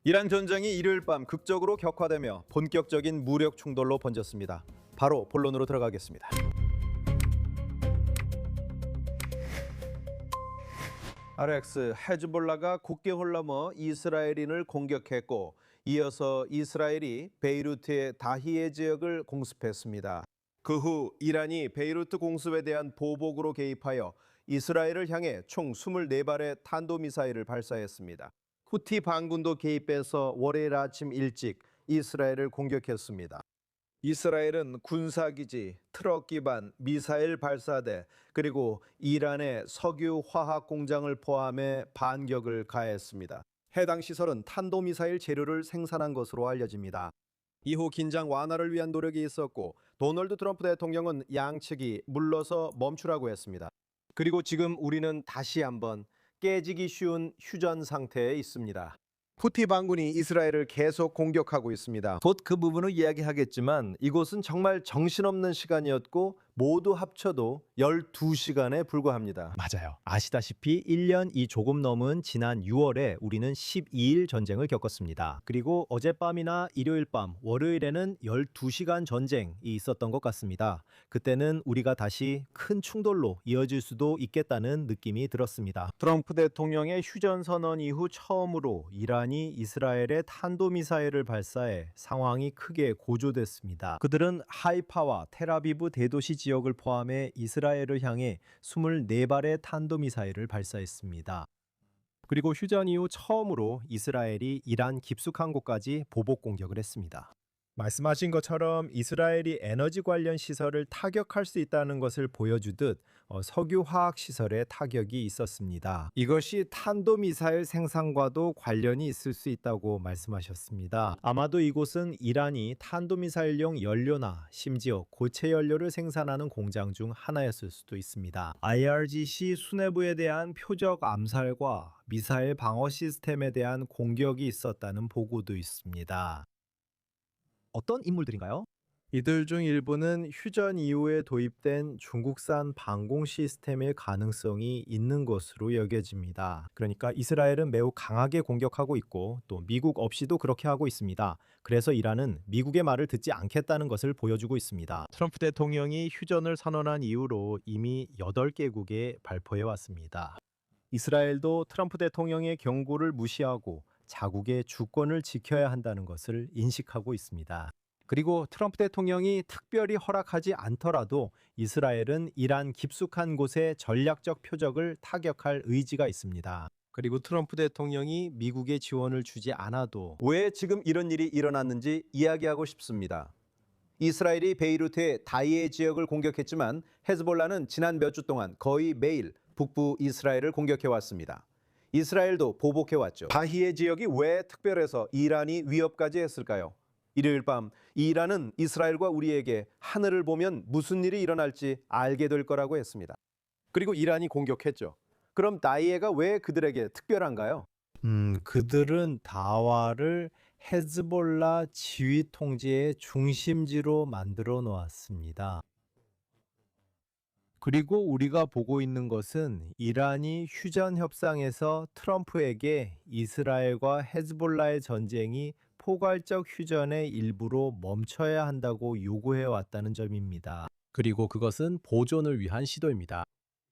이란 전쟁이 일요일 밤 극적으로 격화되며 본격적인 무력 충돌로 번졌습니다. 바로 본론으로 들어가겠습니다. RX 헤즈볼라가 국경을 넘어 이스라엘인을 공격했고 이어서 이스라엘이 베이루트의 다히에 지역을 공습했습니다. 그 후 이란이 베이루트 공습에 대한 보복으로 개입하여 이스라엘을 향해 총 24발의 탄도미사일을 발사했습니다. 후티 반군도 개입해서 월요일 아침 일찍 이스라엘을 공격했습니다. 이스라엘은 군사기지, 트럭 기반 미사일 발사대, 그리고 이란의 석유 화학 공장을 포함해 반격을 가했습니다. 해당 시설은 탄도미사일 재료를 생산한 것으로 알려집니다. 이후 긴장 완화를 위한 노력이 있었고 도널드 트럼프 대통령은 양측이 물러서 멈추라고 했습니다. 그리고 지금 우리는 다시 한번 깨지기 쉬운 휴전 상태에 있습니다. 후티 반군이 이스라엘을 계속 공격하고 있습니다. 곧 그 부분을 이야기하겠지만 이곳은 정말 정신없는 시간이었고 모두 합쳐도 12시간에 불과합니다. 맞아요. 아시다시피 1년이 조금 넘은 지난 6월에 우리는 12일 전쟁을 겪었습니다. 그리고 어젯밤이나 일요일 밤, 월요일에는 12시간 전쟁이 있었던 것 같습니다. 그때는 우리가 다시 큰 충돌로 이어질 수도 있겠다는 느낌이 들었습니다. 트럼프 대통령의 휴전 선언 이후 처음으로 이란이 이스라엘에 탄도미사일을 발사해 상황이 크게 고조됐습니다. 그들은 하이파와 텔아비브 대도시 지역을 포함해 이스라엘을 향해 24발의 탄도미사일을 발사했습니다. 그리고 휴전 이후 처음으로 이스라엘이 이란 깊숙한 곳까지 보복 공격을 했습니다. 말씀하신 것처럼 이스라엘이 에너지 관련 시설을 타격할 수 있다는 것을 보여주듯 석유 화학 시설에 타격이 있었습니다. 이것이 탄도미사일 생산과도 관련이 있을 수 있다고 말씀하셨습니다. 아마도 이곳은 이란이 탄도미사일용 연료나 심지어 고체 연료를 생산하는 공장 중 하나였을 수도 있습니다. IRGC 수뇌부에 대한 표적 암살과 미사일 방어 시스템에 대한 공격이 있었다는 보고도 있습니다. 어떤 인물들인가요? 이들 중 일부는 휴전 이후에 도입된 중국산 방공 시스템의 가능성이 있는 것으로 여겨집니다. 그러니까 이스라엘은 매우 강하게 공격하고 있고 또 미국 없이도 그렇게 하고 있습니다. 그래서 이란은 미국의 말을 듣지 않겠다는 것을 보여주고 있습니다. 트럼프 대통령이 휴전을 선언한 이후로 이미 8개국에 발표해 왔습니다. 이스라엘도 트럼프 대통령의 경고를 무시하고 자국의 주권을 지켜야 한다는 것을 인식하고 있습니다. 그리고 트럼프 대통령이 특별히 허락하지 않더라도 이스라엘은 이란 깊숙한 곳의 전략적 표적을 타격할 의지가 있습니다. 그리고 트럼프 대통령이 미국의 지원을 주지 않아도 왜 지금 이런 일이 일어났는지 이야기하고 싶습니다. 이스라엘이 베이루트의 다히에 지역을 공격했지만 헤즈볼라는 지난 몇 주 동안 거의 매일 북부 이스라엘을 공격해왔습니다. 이스라엘도 보복해왔죠. 다히에 지역이 왜 특별해서 이란이 위협까지 했을까요? 일요일 밤 이란은 이스라엘과 우리에게 하늘을 보면 무슨 일이 일어날지 알게 될 거라고 했습니다. 그리고 이란이 공격했죠. 그럼 다히에가 왜 그들에게 특별한가요? 그들은 다와를 헤즈볼라 지휘 통제의 중심지로 만들어 놓았습니다. 그리고 우리가 보고 있는 것은 이란이 휴전 협상에서 트럼프에게 이스라엘과 헤즈볼라의 전쟁이 포괄적 휴전의 일부로 멈춰야 한다고 요구해 왔다는 점입니다. 그리고 그것은 보존을 위한 시도입니다.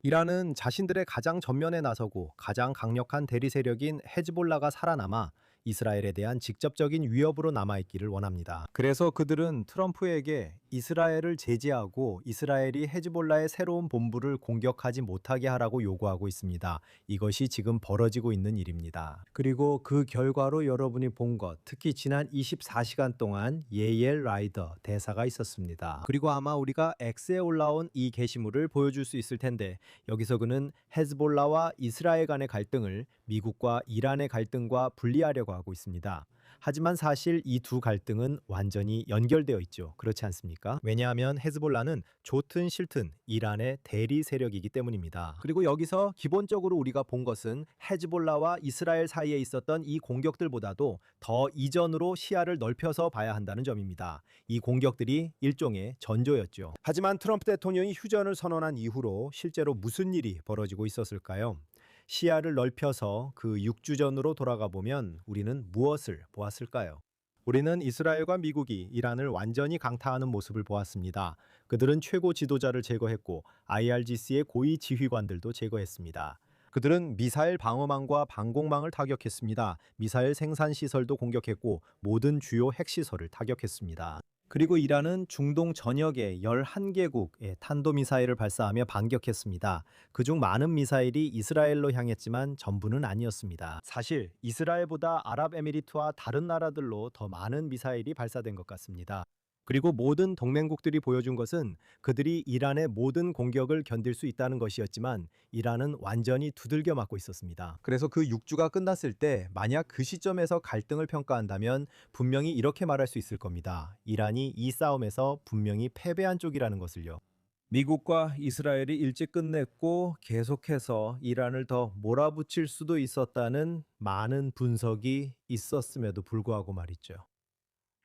이란은 자신들의 가장 전면에 나서고 가장 강력한 대리 세력인 헤즈볼라가 살아남아 이스라엘에 대한 직접적인 위협으로 남아있기를 원합니다. 그래서 그들은 트럼프에게 이스라엘을 제재하고 이스라엘이 헤즈볼라의 새로운 본부를 공격하지 못하게 하라고 요구하고 있습니다. 이것이 지금 벌어지고 있는 일입니다. 그리고 그 결과로 여러분이 본 것, 특히 지난 24시간 동안 예엘 라이더 대사가 있었습니다. 그리고 아마 우리가 X에 올라온 이 게시물을 보여줄 수 있을 텐데 여기서 그는 헤즈볼라와 이스라엘 간의 갈등을 미국과 이란의 갈등과 분리하려고 하고 있습니다. 하지만 사실 이 두 갈등은 완전히 연결되어 있죠. 그렇지 않습니까? 왜냐하면 헤즈볼라는 좋든 싫든 이란의 대리 세력이기 때문입니다. 그리고 여기서 기본적으로 우리가 본 것은 헤즈볼라와 이스라엘 사이에 있었던 이 공격들보다도 더 이전으로 시야를 넓혀서 봐야 한다는 점입니다. 이 공격들이 일종의 전조였죠. 하지만 트럼프 대통령이 휴전을 선언한 이후로 실제로 무슨 일이 벌어지고 있었을까요? 시야를 넓혀서 그 6주 전으로 돌아가 보면 우리는 무엇을 보았을까요? 우리는 이스라엘과 미국이 이란을 완전히 강타하는 모습을 보았습니다. 그들은 최고 지도자를 제거했고 IRGC의 고위 지휘관들도 제거했습니다. 그들은 미사일 방어망과 방공망을 타격했습니다. 미사일 생산 시설도 공격했고 모든 주요 핵시설을 타격했습니다. 그리고 이란은 중동 전역의 11개국에 탄도미사일을 발사하며 반격했습니다. 그중 많은 미사일이 이스라엘로 향했지만 전부는 아니었습니다. 사실 이스라엘보다 아랍에미리트와 다른 나라들로 더 많은 미사일이 발사된 것 같습니다. 그리고 모든 동맹국들이 보여준 것은 그들이 이란의 모든 공격을 견딜 수 있다는 것이었지만 이란은 완전히 두들겨 맞고 있었습니다. 그래서 그 6주가 끝났을 때 만약 그 시점에서 갈등을 평가한다면 분명히 이렇게 말할 수 있을 겁니다. 이란이 이 싸움에서 분명히 패배한 쪽이라는 것을요. 미국과 이스라엘이 일찍 끝냈고 계속해서 이란을 더 몰아붙일 수도 있었다는 많은 분석이 있었음에도 불구하고 말이죠.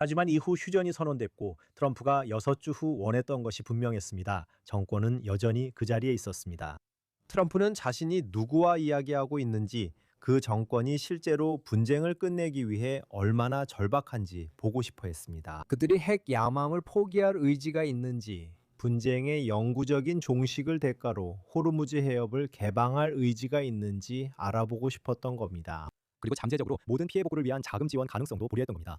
하지만 이후 휴전이 선언됐고 트럼프가 6주 후 원했던 것이 분명했습니다. 정권은 여전히 그 자리에 있었습니다. 트럼프는 자신이 누구와 이야기하고 있는지 그 정권이 실제로 분쟁을 끝내기 위해 얼마나 절박한지 보고 싶어 했습니다. 그들이 핵 야망을 포기할 의지가 있는지 분쟁의 영구적인 종식을 대가로 호르무즈 해협을 개방할 의지가 있는지 알아보고 싶었던 겁니다. 그리고 잠재적으로 모든 피해 복구를 위한 자금 지원 가능성도 보류했던 겁니다.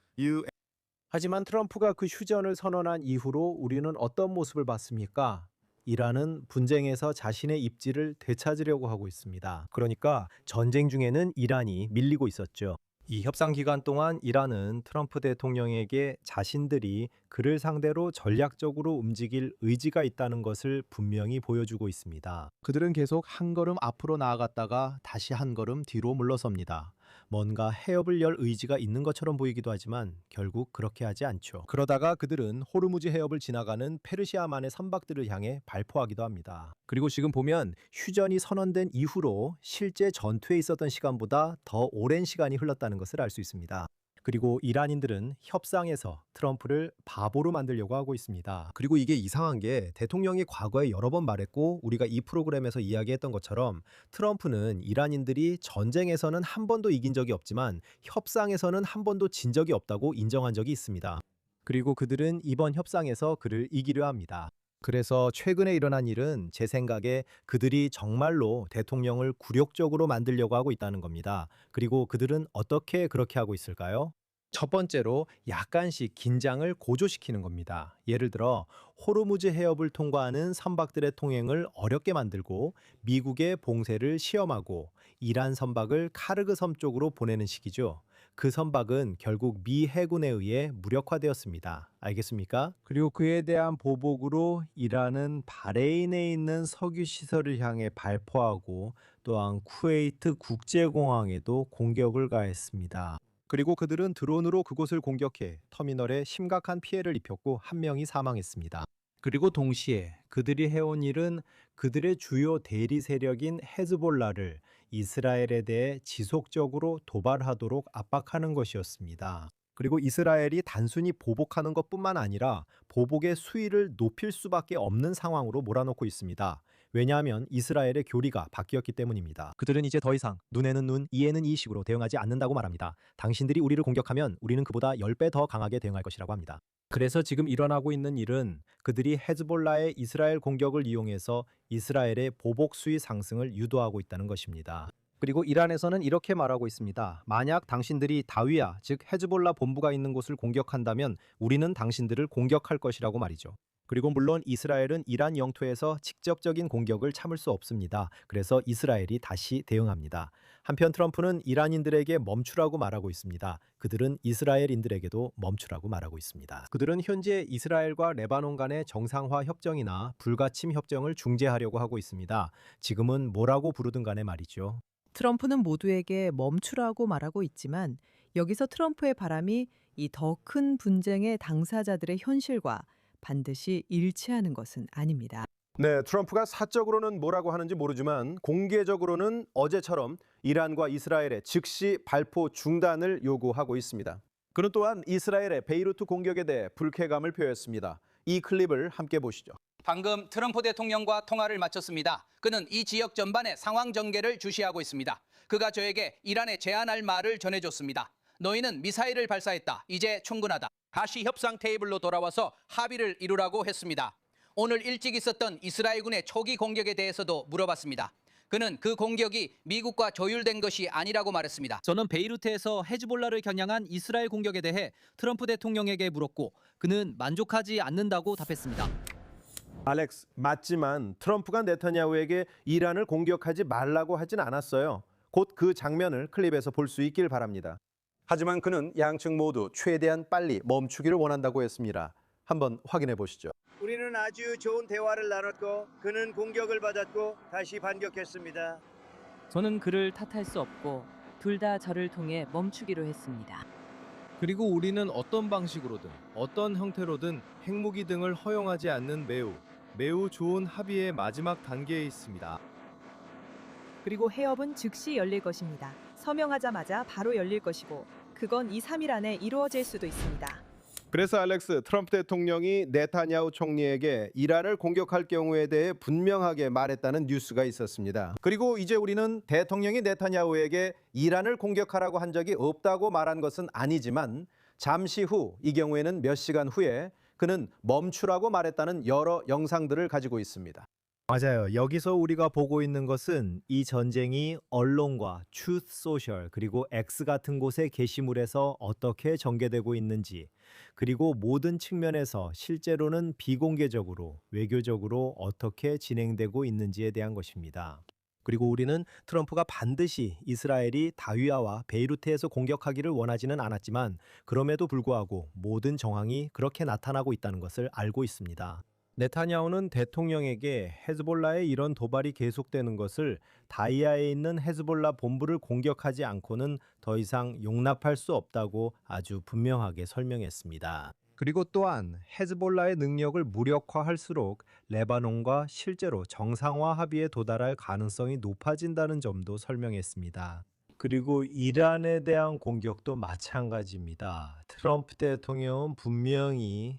하지만 트럼프가 그 휴전을 선언한 이후로 우리는 어떤 모습을 봤습니까? 이란은 분쟁에서 자신의 입지를 되찾으려고 하고 있습니다. 그러니까 전쟁 중에는 이란이 밀리고 있었죠. 이 협상 기간 동안 이란은 트럼프 대통령에게 자신들이 그를 상대로 전략적으로 움직일 의지가 있다는 것을 분명히 보여주고 있습니다. 그들은 계속 한 걸음 앞으로 나아갔다가 다시 한 걸음 뒤로 물러섭니다. 뭔가 해협을 열 의지가 있는 것처럼 보이기도 하지만 결국 그렇게 하지 않죠. 그러다가 그들은 호르무즈 해협을 지나가는 페르시아만의 선박들을 향해 발포하기도 합니다. 그리고 지금 보면 휴전이 선언된 이후로 실제 전투에 있었던 시간보다 더 오랜 시간이 흘렀다는 것을 알 수 있습니다. 그리고 이란인들은 협상에서 트럼프를 바보로 만들려고 하고 있습니다. 그리고 이게 이상한 게 대통령이 과거에 여러 번 말했고 우리가 이 프로그램에서 이야기했던 것처럼 트럼프는 이란인들이 전쟁에서는 한 번도 이긴 적이 없지만 협상에서는 한 번도 진 적이 없다고 인정한 적이 있습니다. 그리고 그들은 이번 협상에서 그를 이기려 합니다. 그래서 최근에 일어난 일은 제 생각에 그들이 정말로 대통령을 굴욕적으로 만들려고 하고 있다는 겁니다. 그리고 그들은 어떻게 그렇게 하고 있을까요? 첫 번째로 약간씩 긴장을 고조시키는 겁니다. 예를 들어 호르무즈 해협을 통과하는 선박들의 통행을 어렵게 만들고 미국의 봉쇄를 시험하고 이란 선박을 카르그 섬 쪽으로 보내는 식이죠. 그 선박은 결국 미 해군에 의해 무력화되었습니다. 알겠습니까? 그리고 그에 대한 보복으로 이란은 바레인에 있는 석유 시설을 향해 발포하고 또한 쿠웨이트 국제공항에도 공격을 가했습니다. 그리고 그들은 드론으로 그곳을 공격해 터미널에 심각한 피해를 입혔고 한 명이 사망했습니다. 그리고 동시에 그들이 해온 일은 그들의 주요 대리 세력인 헤즈볼라를 이스라엘에 대해 지속적으로 도발하도록 압박하는 것이었습니다. 그리고 이스라엘이 단순히 보복하는 것뿐만 아니라 보복의 수위를 높일 수밖에 없는 상황으로 몰아넣고 있습니다. 왜냐하면 이스라엘의 교리가 바뀌었기 때문입니다. 그들은 이제 더 이상 눈에는 눈, 이에는 이식으로 대응하지 않는다고 말합니다. 당신들이 우리를 공격하면 우리는 그보다 10배 더 강하게 대응할 것이라고 합니다. 그래서 지금 일어나고 있는 일은 그들이 헤즈볼라의 이스라엘 공격을 이용해서 이스라엘의 보복 수위 상승을 유도하고 있다는 것입니다. 그리고 이란에서는 이렇게 말하고 있습니다. 만약 당신들이 다위야, 즉 헤즈볼라 본부가 있는 곳을 공격한다면 우리는 당신들을 공격할 것이라고 말이죠. 그리고 물론 이스라엘은 이란 영토에서 직접적인 공격을 참을 수 없습니다. 그래서 이스라엘이 다시 대응합니다. 한편 트럼프는 이란인들에게 멈추라고 말하고 있습니다. 그들은 이스라엘인들에게도 멈추라고 말하고 있습니다. 그들은 현재 이스라엘과 레바논 간의 정상화 협정이나 불가침 협정을 중재하려고 하고 있습니다. 지금은 뭐라고 부르든 간에 말이죠. 트럼프는 모두에게 멈추라고 말하고 있지만 여기서 트럼프의 바람이 이 더 큰 분쟁의 당사자들의 현실과 반드시 일치하는 것은 아닙니다. 네, 트럼프가 사적으로는 뭐라고 하는지 모르지만 공개적으로는 어제처럼 이란과 이스라엘의 즉시 발포 중단을 요구하고 있습니다. 그는 또한 이스라엘의 베이루트 공격에 대해 불쾌감을 표했습니다. 이 클립을 함께 보시죠. 방금 트럼프 대통령과 통화를 마쳤습니다. 그는 이 지역 전반의 상황 전개를 주시하고 있습니다. 그가 저에게 이란에 제안할 말을 전해줬습니다. 너희는 미사일을 발사했다. 이제 충분하다. 다시 협상 테이블로 돌아와서 합의를 이루라고 했습니다. 오늘 일찍 있었던 이스라엘군의 초기 공격에 대해서도 물어봤습니다. 그는 그 공격이 미국과 조율된 것이 아니라고 말했습니다. 저는 베이루트에서 헤즈볼라를 겨냥한 이스라엘 공격에 대해 트럼프 대통령에게 물었고 그는 만족하지 않는다고 답했습니다. 알렉스, 맞지만 트럼프가 네타냐후에게 이란을 공격하지 말라고 하진 않았어요. 곧 그 장면을 클립에서 볼 수 있길 바랍니다. 하지만 그는 양측 모두 최대한 빨리 멈추기를 원한다고 했습니다. 한번 확인해 보시죠. 우리는 아주 좋은 대화를 나눴고 그는 공격을 받았고 다시 반격했습니다. 저는 그를 탓할 수 없고 둘 다 저를 통해 멈추기로 했습니다. 그리고 우리는 어떤 방식으로든 어떤 형태로든 핵무기 등을 허용하지 않는 매우 좋은 합의의 마지막 단계에 있습니다. 그리고 해협은 즉시 열릴 것입니다. 서명하자마자 바로 열릴 것이고 그건 2-3일 안에 이루어질 수도 있습니다. 그래서 알렉스, 트럼프 대통령이 네타냐후 총리에게 이란을 공격할 경우에 대해 분명하게 말했다는 뉴스가 있었습니다. 그리고 이제 우리는 대통령이 네타냐후에게 이란을 공격하라고 한 적이 없다고 말한 것은 아니지만 잠시 후, 이 경우에는 몇 시간 후에 그는 멈추라고 말했다는 여러 영상들을 가지고 있습니다. 맞아요. 여기서 우리가 보고 있는 것은 이 전쟁이 언론과 추스 소셜 그리고 X 같은 곳의 게시물에서 어떻게 전개되고 있는지, 그리고 모든 측면에서 실제로는 비공개적으로 외교적으로 어떻게 진행되고 있는지에 대한 것입니다. 그리고 우리는 트럼프가 반드시 이스라엘이 다휘아와 베이루트에서 공격하기를 원하지는 않았지만 그럼에도 불구하고 모든 정황이 그렇게 나타나고 있다는 것을 알고 있습니다. 네타냐후는 대통령에게 헤즈볼라의 이런 도발이 계속되는 것을 다이아에 있는 헤즈볼라 본부를 공격하지 않고는 더 이상 용납할 수 없다고 아주 분명하게 설명했습니다. 그리고 또한 헤즈볼라의 능력을 무력화할수록 레바논과 실제로 정상화 합의에 도달할 가능성이 높아진다는 점도 설명했습니다. 그리고 이란에 대한 공격도 마찬가지입니다. 트럼프 대통령은 분명히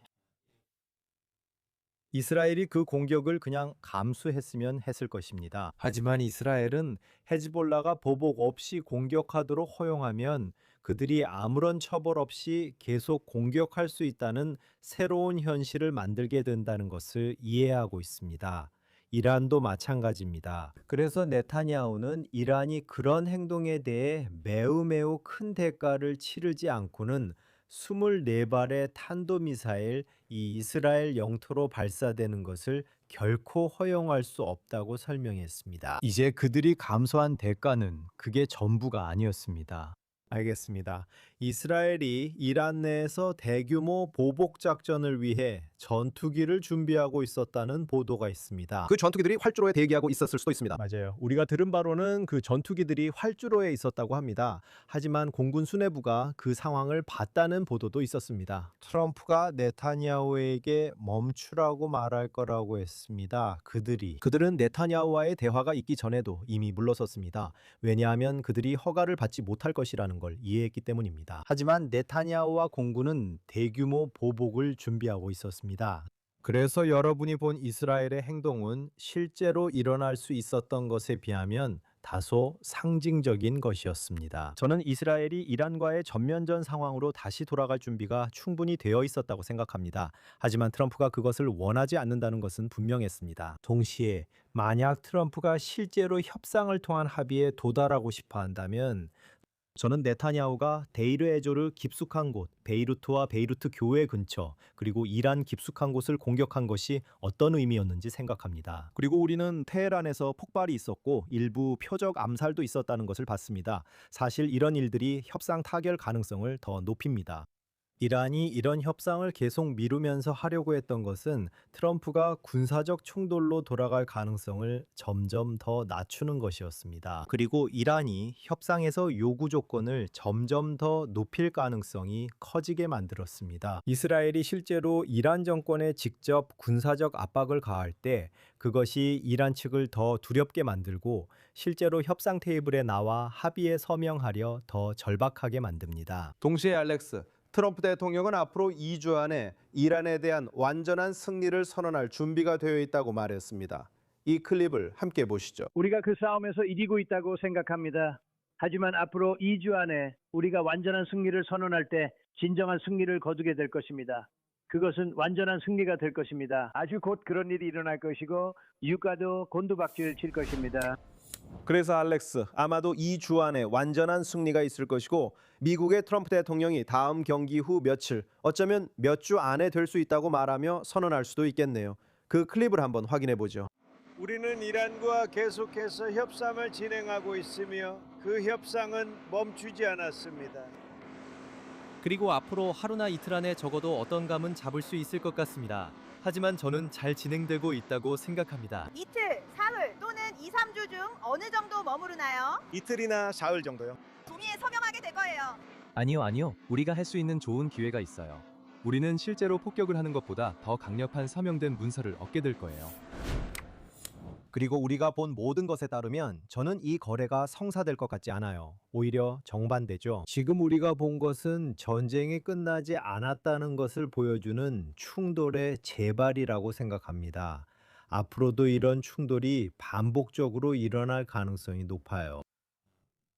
이스라엘이 그 공격을 그냥 감수했으면 했을 것입니다. 하지만 이스라엘은 헤즈볼라가 보복 없이 공격하도록 허용하면 그들이 아무런 처벌 없이 계속 공격할 수 있다는 새로운 현실을 만들게 된다는 것을 이해하고 있습니다. 이란도 마찬가지입니다. 그래서 네타냐후는 이란이 그런 행동에 대해 매우 큰 대가를 치르지 않고는 24발의 탄도미사일 이 이스라엘 영토로 발사되는 것을 결코 허용할 수 없다고 설명했습니다. 이제 그들이 감수한 대가는 그게 전부가 아니었습니다. 알겠습니다. 이스라엘이 이란 내에서 대규모 보복 작전을 위해 전투기를 준비하고 있었다는 보도가 있습니다. 그 전투기들이 활주로에 대기하고 있었을 수도 있습니다. 맞아요. 우리가 들은 바로는 그 전투기들이 활주로에 있었다고 합니다. 하지만 공군 수뇌부가 그 상황을 봤다는 보도도 있었습니다. 트럼프가 네타냐후에게 멈추라고 말할 거라고 했습니다. 그들은 네타냐후와의 대화가 있기 전에도 이미 물러섰습니다. 왜냐하면 그들이 허가를 받지 못할 것이라는 걸 이해했기 때문입니다. 하지만 네타냐후와 공군은 대규모 보복을 준비하고 있었습니다. 그래서 여러분이 본 이스라엘의 행동은 실제로 일어날 수 있었던 것에 비하면 다소 상징적인 것이었습니다. 저는 이스라엘이 이란과의 전면전 상황으로 다시 돌아갈 준비가 충분히 되어 있었다고 생각합니다. 하지만 트럼프가 그것을 원하지 않는다는 것은 분명했습니다. 동시에 만약 트럼프가 실제로 협상을 통한 합의에 도달하고 싶어 한다면 저는 네타냐후가 데이르 에조르 깊숙한 곳, 베이루트와 베이루트 교회 근처, 그리고 이란 깊숙한 곳을 공격한 것이 어떤 의미였는지 생각합니다. 그리고 우리는 테헤란에서 폭발이 있었고 일부 표적 암살도 있었다는 것을 봤습니다. 사실 이런 일들이 협상 타결 가능성을 더 높입니다. 이란이 이런 협상을 계속 미루면서 하려고 했던 것은 트럼프가 군사적 충돌로 돌아갈 가능성을 점점 더 낮추는 것이었습니다. 그리고 이란이 협상에서 요구 조건을 점점 더 높일 가능성이 커지게 만들었습니다. 이스라엘이 실제로 이란 정권에 직접 군사적 압박을 가할 때 그것이 이란 측을 더 두렵게 만들고 실제로 협상 테이블에 나와 합의에 서명하려 더 절박하게 만듭니다. 동시에 알렉스, 트럼프 대통령은 앞으로 2주 안에 이란에 대한 완전한 승리를 선언할 준비가 되어 있다고 말했습니다. 이 클립을 함께 보시죠. 우리가 그 싸움에서 이기고 있다고 생각합니다. 하지만 앞으로 2주 안에 우리가 완전한 승리를 선언할 때 진정한 승리를 거두게 될 것입니다. 그것은 완전한 승리가 될 것입니다. 아주 곧 그런 일이 일어날 것이고 유가도 곤두박질 칠 것입니다. 그래서 알렉스, 아마도 2주 안에 완전한 승리가 있을 것이고 미국의 트럼프 대통령이 다음 경기 후 며칠, 어쩌면 몇 주 안에 될 수 있다고 말하며 선언할 수도 있겠네요. 그 클립을 한번 확인해 보죠. 우리는 이란과 계속해서 협상을 진행하고 있으며 그 협상은 멈추지 않았습니다. 그리고 앞으로 하루나 이틀 안에 적어도 어떤 감은 잡을 수 있을 것 같습니다. 하지만 저는 잘 진행되고 있다고 생각합니다. 이틀, 사흘 또는 2, 3주 중 어느 정도 머무르나요? 이틀이나 사흘 정도요. 종이에 서명하게 될 거예요. 아니요. 우리가 할 수 있는 좋은 기회가 있어요. 우리는 실제로 폭격을 하는 것보다 더 강력한 서명된 문서를 얻게 될 거예요. 그리고 우리가 본 모든 것에 따르면 저는 이 거래가 성사될 것 같지 않아요. 오히려 정반대죠. 지금 우리가 본 것은 전쟁이 끝나지 않았다는 것을 보여주는 충돌의 재발이라고 생각합니다. 앞으로도 이런 충돌이 반복적으로 일어날 가능성이 높아요.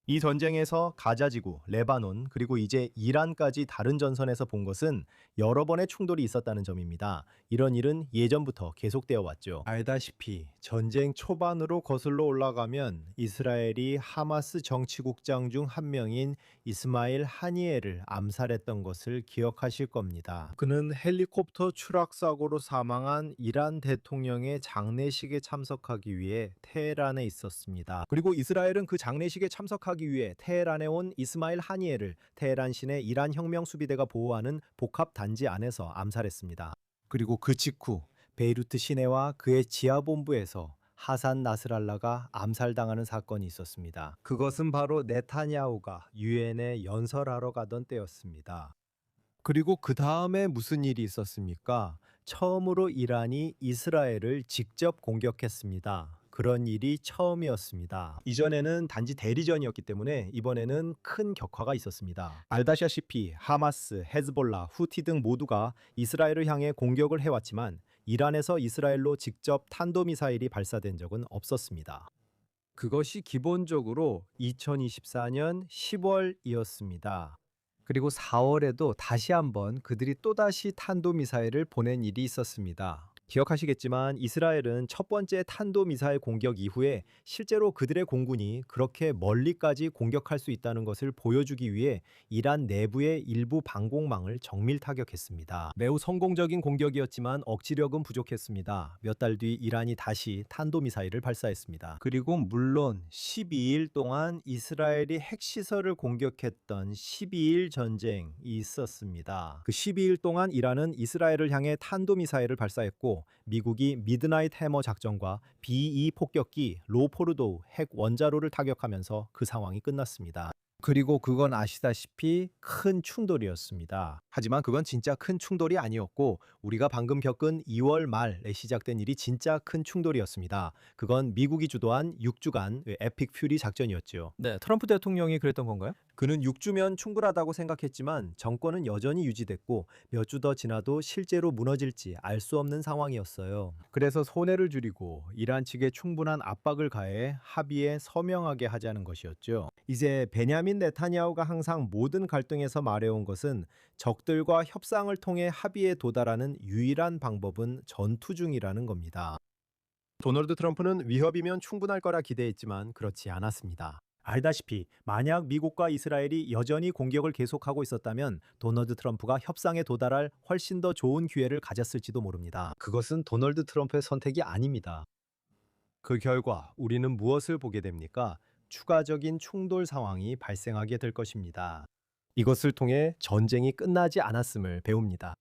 이 전쟁에서 가자지구, 레바논, 그리고 이제 이란까지 다른 전선에서 본 것은 여러 번의 충돌이 있었다는 점입니다. 이런 일은 예전부터 계속되어 왔죠. 알다시피 전쟁 초반으로 거슬러 올라가면 이스라엘이 하마스 정치국장 중 한 명인 이스마일 하니에를 암살했던 것을 기억하실 겁니다. 그는 헬리콥터 추락 사고로 사망한 이란 대통령의 장례식에 참석하기 위해 테헤란에 있었습니다. 그리고 이스라엘은 그 장례식에 참석하기 위해 테헤란에 온 이스마일 하니에를 테헤란 시내 이란 혁명 수비대가 보호하는 복합 단지 안에서 암살했습니다. 그리고 그 직후 베이루트 시내와 그의 지하본부에서 하산 나스랄라가 암살당하는 사건이 있었습니다. 그것은 바로 네타냐후가 유엔에 연설하러 가던 때였습니다. 그리고 그 다음에 무슨 일이 있었습니까? 처음으로 이란이 이스라엘을 직접 공격했습니다. 그런 일이 처음이었습니다. 이전에는 단지 대리전이었기 때문에 이번에는 큰 격화가 있었습니다. 알다시피 하마스, 헤즈볼라, 후티 등 모두가 이스라엘을 향해 공격을 해왔지만 이란에서 이스라엘로 직접 탄도미사일이 발사된 적은 없었습니다. 그것이 기본적으로 2024년 10월이었습니다. 그리고 4월에도 다시 한번 그들이 또다시 탄도미사일을 보낸 일이 있었습니다. 기억하시겠지만 이스라엘은 첫 번째 탄도미사일 공격 이후에 실제로 그들의 공군이 그렇게 멀리까지 공격할 수 있다는 것을 보여주기 위해 이란 내부의 일부 방공망을 정밀 타격했습니다. 매우 성공적인 공격이었지만 억지력은 부족했습니다. 몇 달 뒤 이란이 다시 탄도미사일을 발사했습니다. 그리고 물론 12일 동안 이스라엘이 핵시설을 공격했던 12일 전쟁이 있었습니다. 그 12일 동안 이란은 이스라엘을 향해 탄도미사일을 발사했고 미국이 미드나잇 해머 작전과 B-2 폭격기 로포르도 핵 원자로를 타격하면서 그 상황이 끝났습니다. 그리고 그건 아시다시피 큰 충돌이었습니다. 하지만 그건 진짜 큰 충돌이 아니었고 우리가 방금 겪은 2월 말에 시작된 일이 진짜 큰 충돌이었습니다. 그건 미국이 주도한 6주간 에픽 퓨리 작전이었죠. 네, 트럼프 대통령이 그랬던 건가요? 그는 6주면 충분하다고 생각했지만 정권은 여전히 유지됐고 몇 주 더 지나도 실제로 무너질지 알 수 없는 상황이었어요. 그래서 손해를 줄이고 이란 측에 충분한 압박을 가해 합의에 서명하게 하자는 것이었죠. 이제 베냐민 네타냐후가 항상 모든 갈등에서 말해온 것은 적들과 협상을 통해 합의에 도달하는 유일한 방법은 전투 중이라는 겁니다. 도널드 트럼프는 위협이면 충분할 거라 기대했지만 그렇지 않았습니다. 알다시피 만약 미국과 이스라엘이 여전히 공격을 계속하고 있었다면 도널드 트럼프가 협상에 도달할 훨씬 더 좋은 기회를 가졌을지도 모릅니다. 그것은 도널드 트럼프의 선택이 아닙니다. 그 결과 우리는 무엇을 보게 됩니까? 추가적인 충돌 상황이 발생하게 될 것입니다. 이것을 통해 전쟁이 끝나지 않았음을 배웁니다.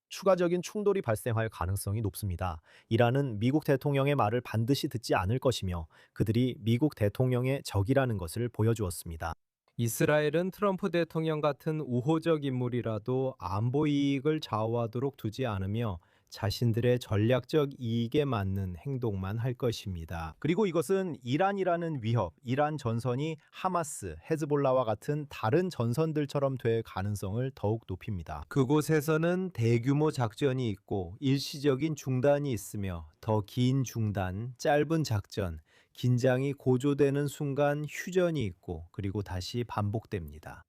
추가적인 충돌이 발생할 가능성이 높습니다. 이란은 미국 대통령의 말을 반드시 듣지 않을 것이며 그들이 미국 대통령의 적이라는 것을 보여주었습니다. 이스라엘은 트럼프 대통령 같은 우호적 인물이라도 안보 이익을 좌우하도록 두지 않으며 자신들의 전략적 이익에 맞는 행동만 할 것입니다. 그리고 이것은 이란이라는 위협, 이란 전선이 하마스, 헤즈볼라와 같은 다른 전선들처럼 될 가능성을 더욱 높입니다. 그곳에서는 대규모 작전이 있고 일시적인 중단이 있으며 더 긴 중단, 짧은 작전, 긴장이 고조되는 순간 휴전이 있고 그리고 다시 반복됩니다.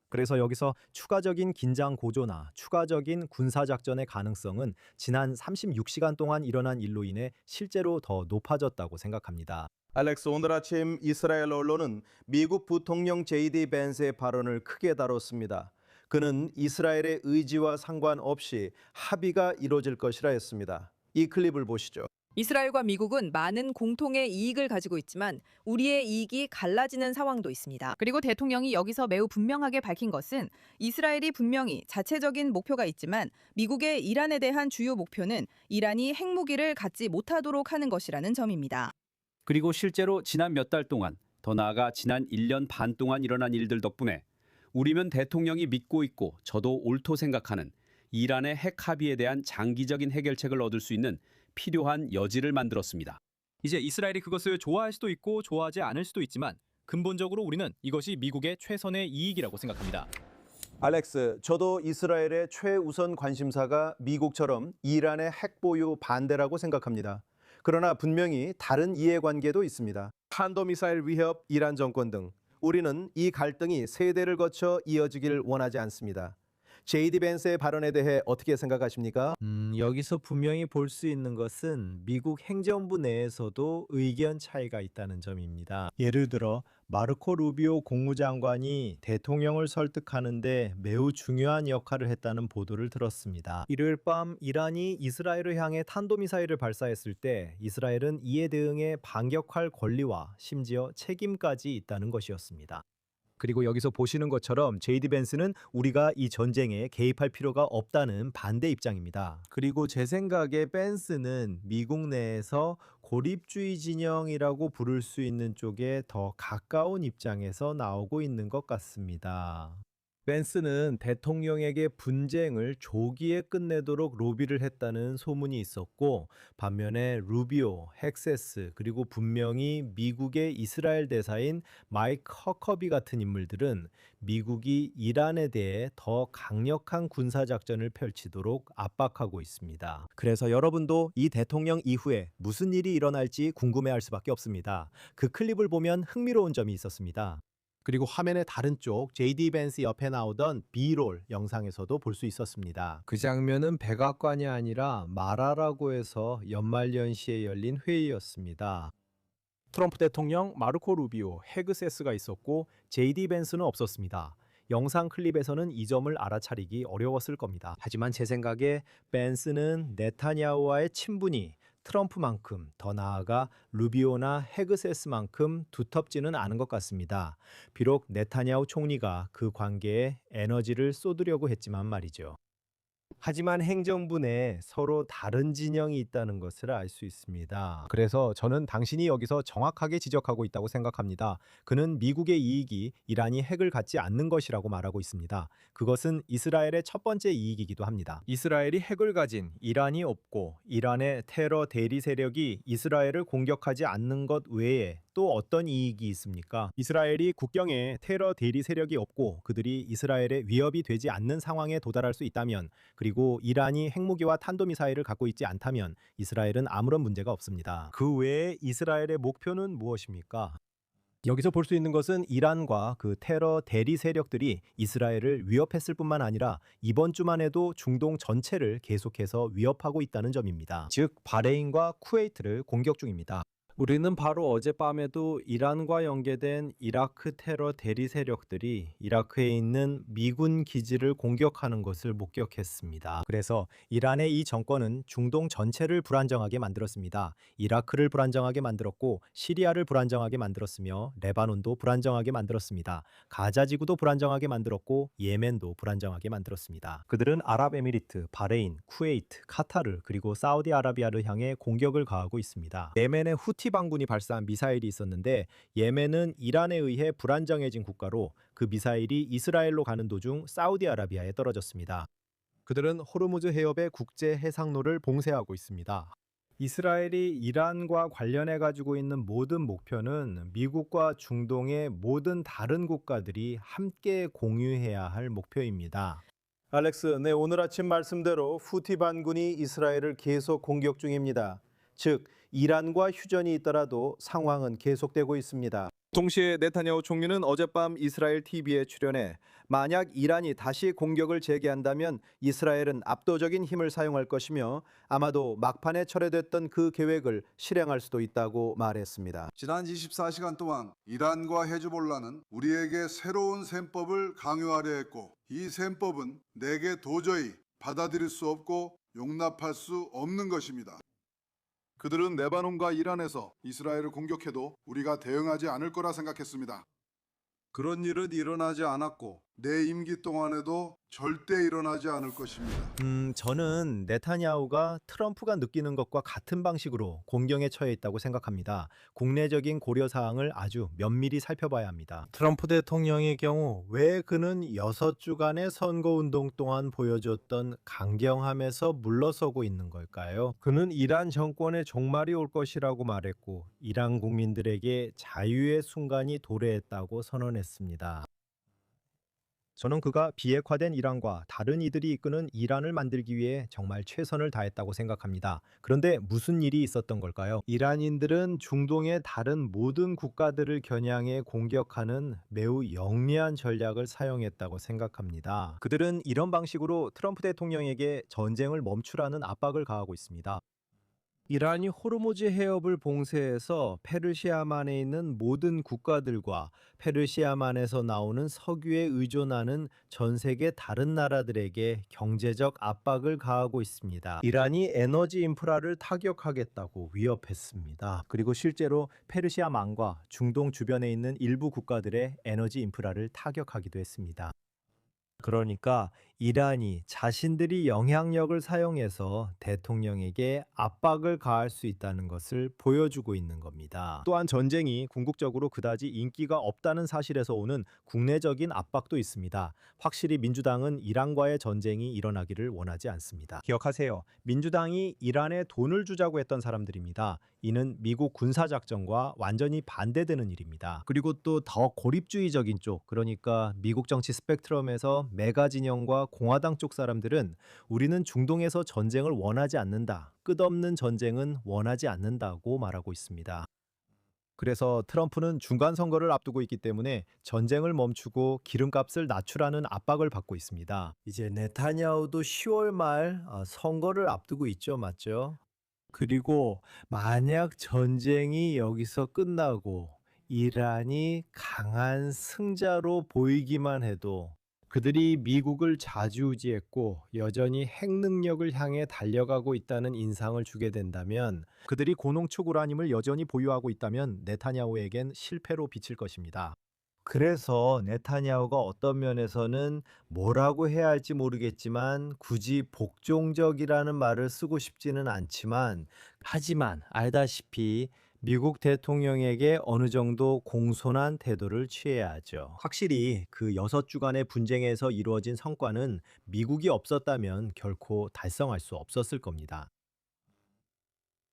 그래서 여기서 추가적인 긴장 고조나 추가적인 군사작전의 가능성은 지난 36시간 동안 일어난 일로 인해 실제로 더 높아졌다고 생각합니다. 알렉스, 오늘 아침 이스라엘 언론은 미국 부통령 제이디 벤스의 발언을 크게 다뤘습니다. 그는 이스라엘의 의지와 상관없이 합의가 이루어질 것이라 했습니다. 이 클립을 보시죠. 이스라엘과 미국은 많은 공통의 이익을 가지고 있지만 우리의 이익이 갈라지는 상황도 있습니다. 그리고 대통령이 여기서 매우 분명하게 밝힌 것은 이스라엘이 분명히 자체적인 목표가 있지만 미국의 이란에 대한 주요 목표는 이란이 핵무기를 갖지 못하도록 하는 것이라는 점입니다. 그리고 실제로 지난 몇 달 동안, 더 나아가 지난 1년 반 동안 일어난 일들 덕분에 우리면 대통령이 믿고 있고 저도 옳도 생각하는 이란의 핵 합의에 대한 장기적인 해결책을 얻을 수 있는 필요한 여지를 만들었습니다. 이제 이스라엘이 그것을 좋아할 수도 있고 좋아하지 않을 수도 있지만 근본적으로 우리는 이것이 미국의 최선의 이익이라고 생각합니다. 알렉스, 저도 이스라엘의 최우선 관심사가 미국처럼 이란의 핵 보유 반대라고 생각합니다. 그러나 분명히 다른 이해관계도 있습니다. 탄도미사일 위협, 이란 정권 등 우리는 이 갈등이 세대를 거쳐 이어지길 원하지 않습니다. 제이디 벤스의 발언에 대해 어떻게 생각하십니까? 여기서 분명히 볼 수 있는 것은 미국 행정부 내에서도 의견 차이가 있다는 점입니다. 예를 들어 마르코 루비오 국무장관이 대통령을 설득하는데 매우 중요한 역할을 했다는 보도를 들었습니다. 일요일 밤 이란이 이스라엘을 향해 탄도미사일을 발사했을 때 이스라엘은 이에 대응해 반격할 권리와 심지어 책임까지 있다는 것이었습니다. 그리고 여기서 보시는 것처럼 제이디 벤스는 우리가 이 전쟁에 개입할 필요가 없다는 반대 입장입니다. 그리고 제 생각에 벤스는 미국 내에서 고립주의 진영이라고 부를 수 있는 쪽에 더 가까운 입장에서 나오고 있는 것 같습니다. 벤스는 대통령에게 분쟁을 조기에 끝내도록 로비를 했다는 소문이 있었고 반면에 루비오, 헥세스 그리고 분명히 미국의 이스라엘 대사인 마이크 허커비 같은 인물들은 미국이 이란에 대해 더 강력한 군사작전을 펼치도록 압박하고 있습니다. 그래서 여러분도 이 대통령 이후에 무슨 일이 일어날지 궁금해할 수밖에 없습니다. 그 클립을 보면 흥미로운 점이 있었습니다. 그리고 화면의 다른 쪽 제이디 벤스 옆에 나오던 B롤 영상에서도 볼 수 있었습니다. 그 장면은 백악관이 아니라 마라라고 해서 연말연시에 열린 회의였습니다. 트럼프 대통령, 마르코 루비오, 헤그세스가 있었고 제이디 벤스는 없었습니다. 영상 클립에서는 이 점을 알아차리기 어려웠을 겁니다. 하지만 제 생각에 벤스는 네타냐후와의 친분이 트럼프만큼 더 나아가 루비오나 헤그세스만큼 두텁지는 않은 것 같습니다. 비록 네타냐후 총리가 그 관계에 에너지를 쏟으려고 했지만 말이죠. 하지만 행정부 내에 서로 다른 진영이 있다는 것을 알 수 있습니다. 그래서 저는 당신이 여기서 정확하게 지적하고 있다고 생각합니다. 그는 미국의 이익이 이란이 핵을 갖지 않는 것이라고 말하고 있습니다. 그것은 이스라엘의 첫 번째 이익이기도 합니다. 이스라엘이 핵을 가진 이란이 없고 이란의 테러 대리 세력이 이스라엘을 공격하지 않는 것 외에 또 어떤 이익이 있습니까? 이스라엘이 국경에 테러 대리 세력이 없고 그들이 이스라엘의 위협이 되지 않는 상황에 도달할 수 있다면 그리고 이란이 핵무기와 탄도미사일을 갖고 있지 않다면 이스라엘은 아무런 문제가 없습니다. 그 외에 이스라엘의 목표는 무엇입니까? 여기서 볼 수 있는 것은 이란과 그 테러 대리 세력들이 이스라엘을 위협했을 뿐만 아니라 이번 주만 해도 중동 전체를 계속해서 위협하고 있다는 점입니다. 즉 바레인과 쿠웨이트를 공격 중입니다. 우리는 바로 어젯밤에도 이란과 연계된 이라크 테러 대리 세력들이 이라크에 있는 미군 기지를 공격하는 것을 목격했습니다. 그래서 이란의 이 정권은 중동 전체를 불안정하게 만들었습니다. 이라크를 불안정하게 만들었고 시리아를 불안정하게 만들었으며 레바논도 불안정하게 만들었습니다. 가자 지구도 불안정하게 만들었고 예멘도 불안정하게 만들었습니다. 그들은 아랍에미리트, 바레인, 쿠웨이트, 카타르 그리고 사우디아라비아를 향해 공격을 가하고 있습니다. 예멘의 후티 방군이 발사한 미사일이 있었는데 예멘은 이란에 의해 불안정해진 국가로 그 미사일이 이스라엘로 가는 도중 사우디아라비아에 떨어졌습니다. 그들은 호르무즈 해협의 국제 해상로를 봉쇄하고 있습니다. 이스라엘이 이란과 관련해 가지고 있는 모든 목표는 미국과 중동의 모든 다른 국가들이 함께 공유해야 할 목표입니다. 알렉스, 네, 오늘 아침 말씀대로 후티 반군이 이스라엘을 계속 공격 중입니다. 즉, 이란과 휴전이 있더라도 상황은 계속되고 있습니다. 동시에 네타냐후 총리는 어젯밤 이스라엘 TV에 출연해 만약 이란이 다시 공격을 재개한다면 이스라엘은 압도적인 힘을 사용할 것이며 아마도 막판에 철회됐던 그 계획을 실행할 수도 있다고 말했습니다. 지난 24시간 동안 이란과 헤즈볼라는 우리에게 새로운 셈법을 강요하려 했고 이 셈법은 내게 도저히 받아들일 수 없고 용납할 수 없는 것입니다. 그들은 레바논과 이란에서 이스라엘을 공격해도 우리가 대응하지 않을 거라 생각했습니다. 그런 일은 일어나지 않았고 내 임기 동안에도 절대 일어나지 않을 것입니다. 저는 네타냐후가 트럼프가 느끼는 것과 같은 방식으로 공경에 처해 있다고 생각합니다. 국내적인 고려 사항을 아주 면밀히 살펴봐야 합니다. 트럼프 대통령의 경우 왜 그는 6주간의 선거운동 동안 보여줬던 강경함에서 물러서고 있는 걸까요? 그는 이란 정권의 종말이 올 것이라고 말했고 이란 국민들에게 자유의 순간이 도래했다고 선언했습니다. 저는 그가 비핵화된 이란과 다른 이들이 이끄는 이란을 만들기 위해 정말 최선을 다했다고 생각합니다. 그런데 무슨 일이 있었던 걸까요? 이란인들은 중동의 다른 모든 국가들을 겨냥해 공격하는 매우 영리한 전략을 사용했다고 생각합니다. 그들은 이런 방식으로 트럼프 대통령에게 전쟁을 멈추라는 압박을 가하고 있습니다. 이란이 호르무즈 해협을 봉쇄해서 페르시아만에 있는 모든 국가들과 페르시아만에서 나오는 석유에 의존하는 전 세계 다른 나라들에게 경제적 압박을 가하고 있습니다. 이란이 에너지 인프라를 타격하겠다고 위협했습니다. 그리고 실제로 페르시아만과 중동 주변에 있는 일부 국가들의 에너지 인프라를 타격하기도 했습니다. 그러니까 이란이 자신들이 영향력을 사용해서 대통령에게 압박을 가할 수 있다는 것을 보여주고 있는 겁니다. 또한 전쟁이 궁극적으로 그다지 인기가 없다는 사실에서 오는 국내적인 압박도 있습니다. 확실히 민주당은 이란과의 전쟁이 일어나기를 원하지 않습니다. 기억하세요. 민주당이 이란에 돈을 주자고 했던 사람들입니다. 이는 미국 군사작전과 완전히 반대되는 일입니다. 그리고 또 더 고립주의적인 쪽, 그러니까 미국 정치 스펙트럼에서 메가 진영과 공화당 쪽 사람들은 우리는 중동에서 전쟁을 원하지 않는다. 끝없는 전쟁은 원하지 않는다고 말하고 있습니다. 그래서 트럼프는 중간 선거를 앞두고 있기 때문에 전쟁을 멈추고 기름값을 낮추라는 압박을 받고 있습니다. 이제 네타냐후도 10월 말 선거를 앞두고 있죠, 맞죠? 그리고 만약 전쟁이 여기서 끝나고 이란이 강한 승자로 보이기만 해도 그들이 미국을 좌지우지했고 여전히 핵 능력을 향해 달려가고 있다는 인상을 주게 된다면, 그들이 고농축 우라늄을 여전히 보유하고 있다면 네타냐후에겐 실패로 비칠 것입니다. 그래서 네타냐후가 어떤 면에서는 뭐라고 해야 할지 모르겠지만 굳이 복종적이라는 말을 쓰고 싶지는 않지만, 하지만 알다시피 미국 대통령에게 어느 정도 공손한 태도를 취해야 하죠. 확실히 그 6주간의 분쟁에서 이루어진 성과는 미국이 없었다면 결코 달성할 수 없었을 겁니다.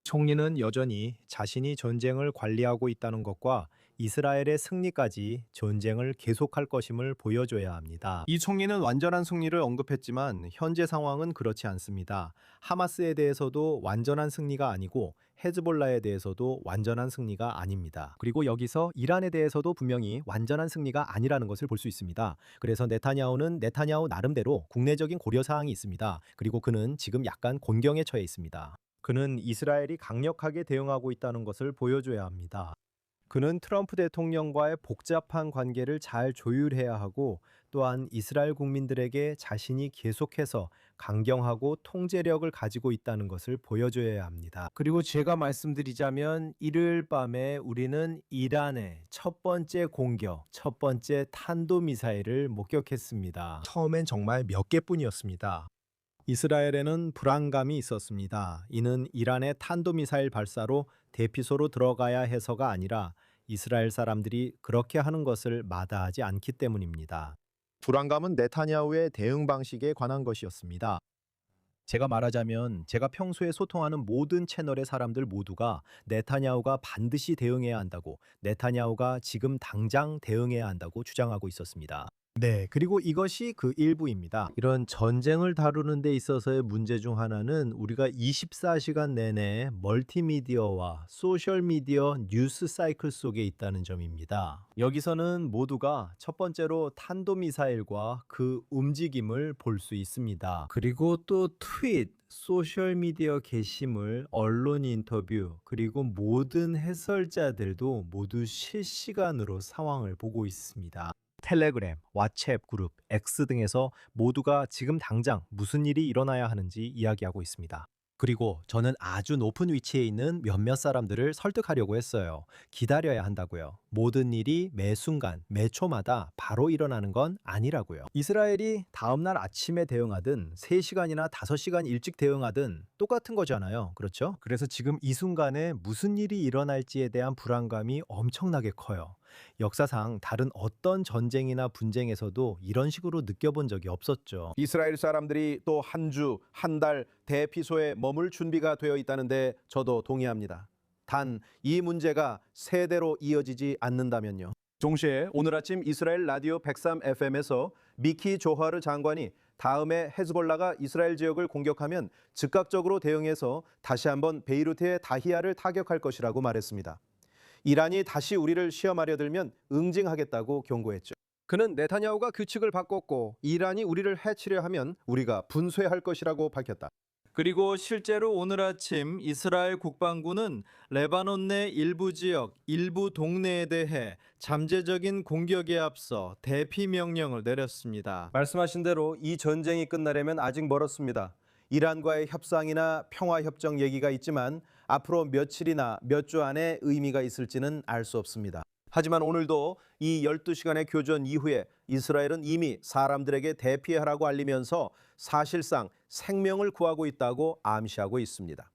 총리는 여전히 자신이 전쟁을 관리하고 있다는 것과 이스라엘의 승리까지 전쟁을 계속할 것임을 보여줘야 합니다. 이 총리는 완전한 승리를 언급했지만 현재 상황은 그렇지 않습니다. 하마스에 대해서도 완전한 승리가 아니고 헤즈볼라에 대해서도 완전한 승리가 아닙니다. 그리고 여기서 이란에 대해서도 분명히 완전한 승리가 아니라는 것을 볼 수 있습니다. 그래서 네타냐후는 네타냐후 나름대로 국내적인 고려사항이 있습니다. 그리고 그는 지금 약간 곤경에 처해 있습니다. 그는 이스라엘이 강력하게 대응하고 있다는 것을 보여줘야 합니다. 그는 트럼프 대통령과의 복잡한 관계를 잘 조율해야 하고, 또한 이스라엘 국민들에게 자신이 계속해서 강경하고 통제력을 가지고 있다는 것을 보여줘야 합니다. 그리고 제가 말씀드리자면 일요일 밤에 우리는 이란의 첫 번째 공격, 첫 번째 탄도미사일을 목격했습니다. 처음엔 정말 몇 개뿐이었습니다. 이스라엘에는 불안감이 있었습니다. 이는 이란의 탄도미사일 발사로 대피소로 들어가야 해서가 아니라 이스라엘 사람들이 그렇게 하는 것을 마다하지 않기 때문입니다. 불안감은 네타냐후의 대응 방식에 관한 것이었습니다. 제가 말하자면 제가 평소에 소통하는 모든 채널의 사람들 모두가 네타냐후가 반드시 대응해야 한다고, 네타냐후가 지금 당장 대응해야 한다고 주장하고 있었습니다. 네, 그리고 이것이 그 일부입니다. 이런 전쟁을 다루는 데 있어서의 문제 중 하나는 우리가 24시간 내내 멀티미디어와 소셜미디어 뉴스 사이클 속에 있다는 점입니다. 여기서는 모두가 첫 번째로 탄도미사일과 그 움직임을 볼 수 있습니다. 그리고 또 트윗, 소셜미디어 게시물, 언론 인터뷰, 그리고 모든 해설자들도 모두 실시간으로 상황을 보고 있습니다. 텔레그램, 왓츠앱 그룹, X 등에서 모두가 지금 당장 무슨 일이 일어나야 하는지 이야기하고 있습니다. 그리고 저는 아주 높은 위치에 있는 몇몇 사람들을 설득하려고 했어요. 기다려야 한다고요. 모든 일이 매 순간, 매 초마다 바로 일어나는 건 아니라고요. 이스라엘이 다음날 아침에 대응하든 3시간이나 5시간 일찍 대응하든 똑같은 거잖아요. 그렇죠? 그래서 지금 이 순간에 무슨 일이 일어날지에 대한 불안감이 엄청나게 커요. 역사상 다른 어떤 전쟁이나 분쟁에서도 이런 식으로 느껴본 적이 없었죠. 이스라엘 사람들이 또 한 주, 한 달 대피소에 머물 준비가 되어 있다는데 저도 동의합니다. 단 이 문제가 세대로 이어지지 않는다면요. 동시에 오늘 아침 이스라엘 라디오 103 FM에서 미키 조하르 장관이 다음에 헤즈볼라가 이스라엘 지역을 공격하면 즉각적으로 대응해서 다시 한번 베이루트의 다히아를 타격할 것이라고 말했습니다. 이란이 다시 우리를 시험하려 들면 응징하겠다고 경고했죠. 그는 네타냐후가 규칙을 바꿨고 이란이 우리를 해치려 하면 우리가 분쇄할 것이라고 밝혔다. 그리고 실제로 오늘 아침 이스라엘 국방부는 레바논 내 일부 지역, 일부 동네에 대해 잠재적인 공격에 앞서 대피 명령을 내렸습니다. 말씀하신 대로 이 전쟁이 끝나려면 아직 멀었습니다. 이란과의 협상이나 평화협정 얘기가 있지만 앞으로 며칠이나 몇 주 안에 의미가 있을지는 알 수 없습니다. 하지만 오늘도 이 12시간의 교전 이후에 이스라엘은 이미 사람들에게 대피하라고 알리면서 사실상 생명을 구하고 있다고 암시하고 있습니다.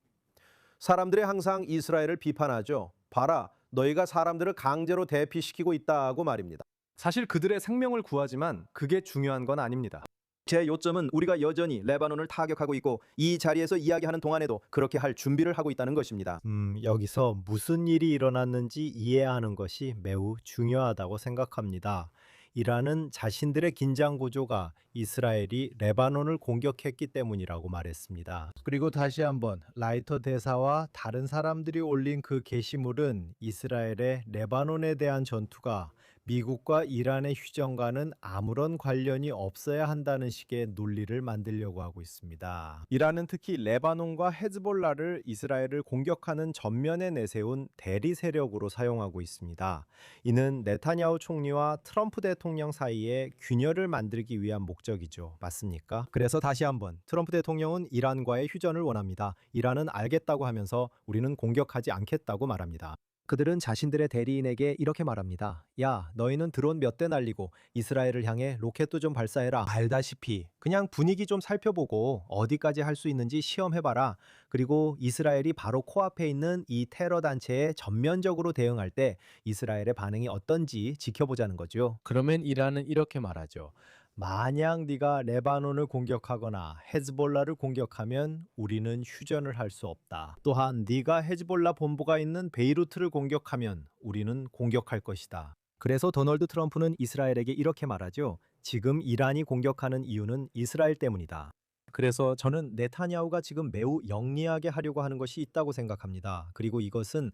사람들이 항상 이스라엘을 비판하죠. 봐라, 너희가 사람들을 강제로 대피시키고 있다고 말입니다. 사실 그들의 생명을 구하지만 그게 중요한 건 아닙니다. 제 요점은 우리가 여전히 레바논을 타격하고 있고 이 자리에서 이야기하는 동안에도 그렇게 할 준비를 하고 있다는 것입니다. 여기서 무슨 일이 일어났는지 이해하는 것이 매우 중요하다고 생각합니다. 이란은 자신들의 긴장 구조가 이스라엘이 레바논을 공격했기 때문이라고 말했습니다. 그리고 다시 한번 라이터 대사와 다른 사람들이 올린 그 게시물은 이스라엘의 레바논에 대한 전투가 미국과 이란의 휴전과는 아무런 관련이 없어야 한다는 식의 논리를 만들려고 하고 있습니다. 이란은 특히 레바논과 헤즈볼라를 이스라엘을 공격하는 전면에 내세운 대리 세력으로 사용하고 있습니다. 이는 네타냐후 총리와 트럼프 대통령 사이에 균열을 만들기 위한 목적이죠. 맞습니까? 그래서 다시 한번 트럼프 대통령은 이란과의 휴전을 원합니다. 이란은 알겠다고 하면서 우리는 공격하지 않겠다고 말합니다. 그들은 자신들의 대리인에게 이렇게 말합니다. 야, 너희는 드론 몇 대 날리고 이스라엘을 향해 로켓도 좀 발사해라. 알다시피 그냥 분위기 좀 살펴보고 어디까지 할 수 있는지 시험해봐라. 그리고 이스라엘이 바로 코앞에 있는 이 테러 단체에 전면적으로 대응할 때 이스라엘의 반응이 어떤지 지켜보자는 거죠. 그러면 이란은 이렇게 말하죠. 만약 네가 레바논을 공격하거나 헤즈볼라를 공격하면 우리는 휴전을 할 수 없다. 또한 네가 헤즈볼라 본부가 있는 베이루트를 공격하면 우리는 공격할 것이다. 그래서 도널드 트럼프는 이스라엘에게 이렇게 말하죠. 지금 이란이 공격하는 이유는 이스라엘 때문이다. 그래서 저는 네타냐후가 지금 매우 영리하게 하려고 하는 것이 있다고 생각합니다. 그리고 이것은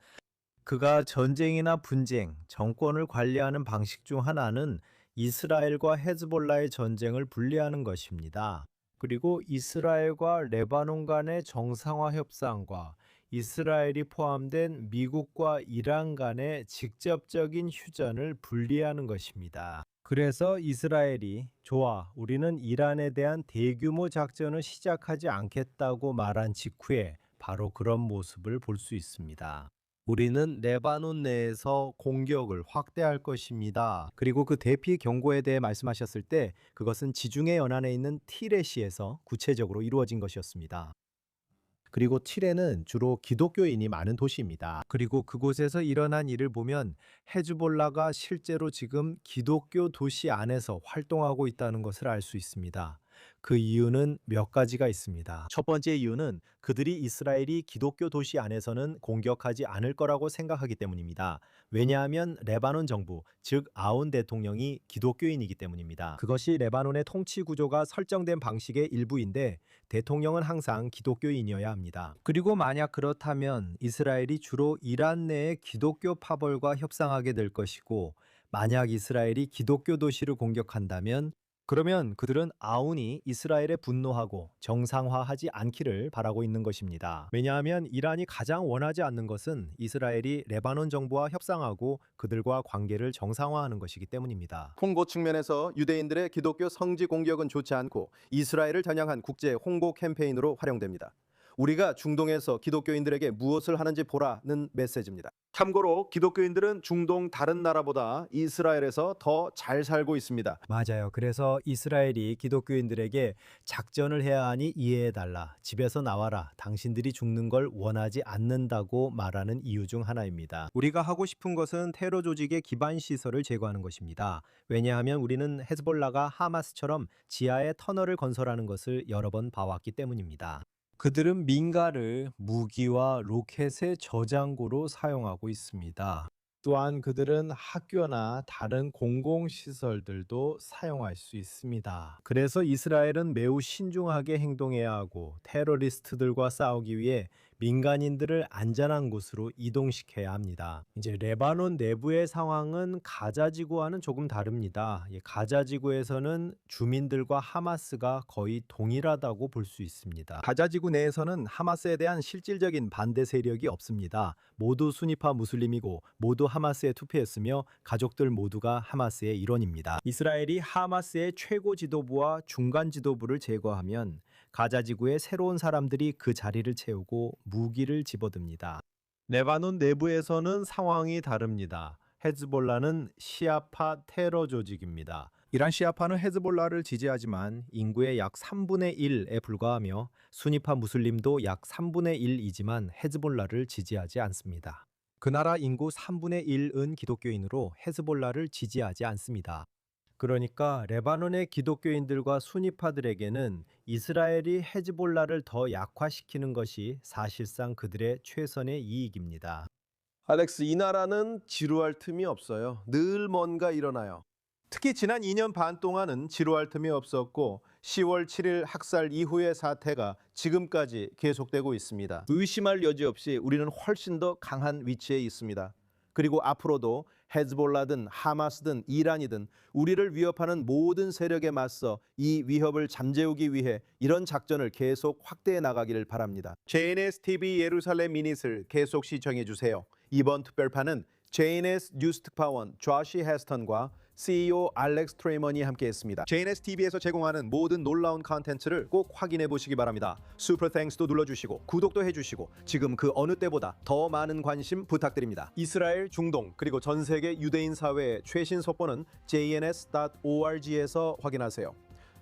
그가 전쟁이나 분쟁, 정권을 관리하는 방식 중 하나는 이스라엘과 헤즈볼라의 전쟁을 분리하는 것입니다. 그리고 이스라엘과 레바논 간의 정상화 협상과 이스라엘이 포함된 미국과 이란 간의 직접적인 휴전을 분리하는 것입니다. 그래서 이스라엘이 좋아, 우리는 이란에 대한 대규모 작전을 시작하지 않겠다고 말한 직후에 바로 그런 모습을 볼 수 있습니다. 우리는 레바논 내에서 공격을 확대할 것입니다. 그리고 그 대피 경고에 대해 말씀하셨을 때 그것은 지중해 연안에 있는 티레시에서 구체적으로 이루어진 것이었습니다. 그리고 티레는 주로 기독교인이 많은 도시입니다. 그리고 그곳에서 일어난 일을 보면 헤즈볼라가 실제로 지금 기독교 도시 안에서 활동하고 있다는 것을 알 수 있습니다. 그 이유는 몇 가지가 있습니다. 첫 번째 이유는 그들이 이스라엘이 기독교 도시 안에서는 공격하지 않을 거라고 생각하기 때문입니다. 왜냐하면 레바논 정부, 즉 아온 대통령이 기독교인이기 때문입니다. 그것이 레바논의 통치 구조가 설정된 방식의 일부인데 대통령은 항상 기독교인이어야 합니다. 그리고 만약 그렇다면 이스라엘이 주로 이란 내의 기독교 파벌과 협상하게 될 것이고, 만약 이스라엘이 기독교 도시를 공격한다면 그러면 그들은 아운이 이스라엘에 분노하고 정상화하지 않기를 바라고 있는 것입니다. 왜냐하면 이란이 가장 원하지 않는 것은 이스라엘이 레바논 정부와 협상하고 그들과 관계를 정상화하는 것이기 때문입니다. 홍보 측면에서 유대인들의 기독교 성지 공격은 좋지 않고 이스라엘을 겨냥한 국제 홍보 캠페인으로 활용됩니다. 우리가 중동에서 기독교인들에게 무엇을 하는지 보라는 메시지입니다. 참고로 기독교인들은 중동 다른 나라보다 이스라엘에서 더 잘 살고 있습니다. 맞아요. 그래서 이스라엘이 기독교인들에게 작전을 해야 하니 이해해달라, 집에서 나와라, 당신들이 죽는 걸 원하지 않는다고 말하는 이유 중 하나입니다. 우리가 하고 싶은 것은 테러 조직의 기반 시설을 제거하는 것입니다. 왜냐하면 우리는 헤즈볼라가 하마스처럼 지하에 터널을 건설하는 것을 여러 번 봐왔기 때문입니다. 그들은 민가를 무기와 로켓의 저장고로 사용하고 있습니다. 또한 그들은 학교나 다른 공공시설들도 사용할 수 있습니다. 그래서 이스라엘은 매우 신중하게 행동해야 하고 테러리스트들과 싸우기 위해 민간인들을 안전한 곳으로 이동시켜야 합니다. 이제 레바논 내부의 상황은 가자지구와는 조금 다릅니다. 가자지구에서는 주민들과 하마스가 거의 동일하다고 볼 수 있습니다. 가자지구 내에서는 하마스에 대한 실질적인 반대 세력이 없습니다. 모두 수니파 무슬림이고 모두 하마스에 투표했으며 가족들 모두가 하마스의 일원입니다. 이스라엘이 하마스의 최고 지도부와 중간 지도부를 제거하면 가자지구의 새로운 사람들이 그 자리를 채우고 무기를 집어듭니다. 레바논 내부에서는 상황이 다릅니다. 헤즈볼라는 시아파 테러 조직입니다. 이란 시아파는 헤즈볼라를 지지하지만 인구의 약 3분의 1에 불과하며 수니파 무슬림도 약 3분의 1이지만 헤즈볼라를 지지하지 않습니다. 그 나라 인구 3분의 1은 기독교인으로 헤즈볼라를 지지하지 않습니다. 그러니까 레바논의 기독교인들과 수니파들에게는 이스라엘이 헤즈볼라를 더 약화시키는 것이 사실상 그들의 최선의 이익입니다. 알렉스, 이 나라는 지루할 틈이 없어요. 늘 뭔가 일어나요. 특히 지난 2년 반 동안은 지루할 틈이 없었고 10월 7일 학살 이후의 사태가 지금까지 계속되고 있습니다. 의심할 여지 없이 우리는 훨씬 더 강한 위치에 있습니다. 그리고 앞으로도 헤즈볼라든 하마스든 이란이든 우리를 위협하는 모든 세력에 맞서 이 위협을 잠재우기 위해 이런 작전을 계속 확대해 나가기를 바랍니다. JNS TV 예루살렘 미닛을 계속 시청해 주세요. 이번 특별판은 JNS 뉴스 특파원 조시 헤스턴과 CEO 알렉스 트레이먼이 함께했습니다. JNS TV에서 제공하는 모든 놀라운 컨텐츠를 꼭 확인해 보시기 바랍니다. 슈퍼 땡스도 눌러주시고 구독도 해주시고 지금 그 어느 때보다 더 많은 관심 부탁드립니다. 이스라엘, 중동 그리고 전 세계 유대인 사회의 최신 속보는 jns.org에서 확인하세요.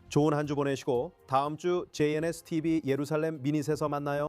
좋은 한 주 보내시고 다음 주 JNS TV 예루살렘 미닛에서 만나요.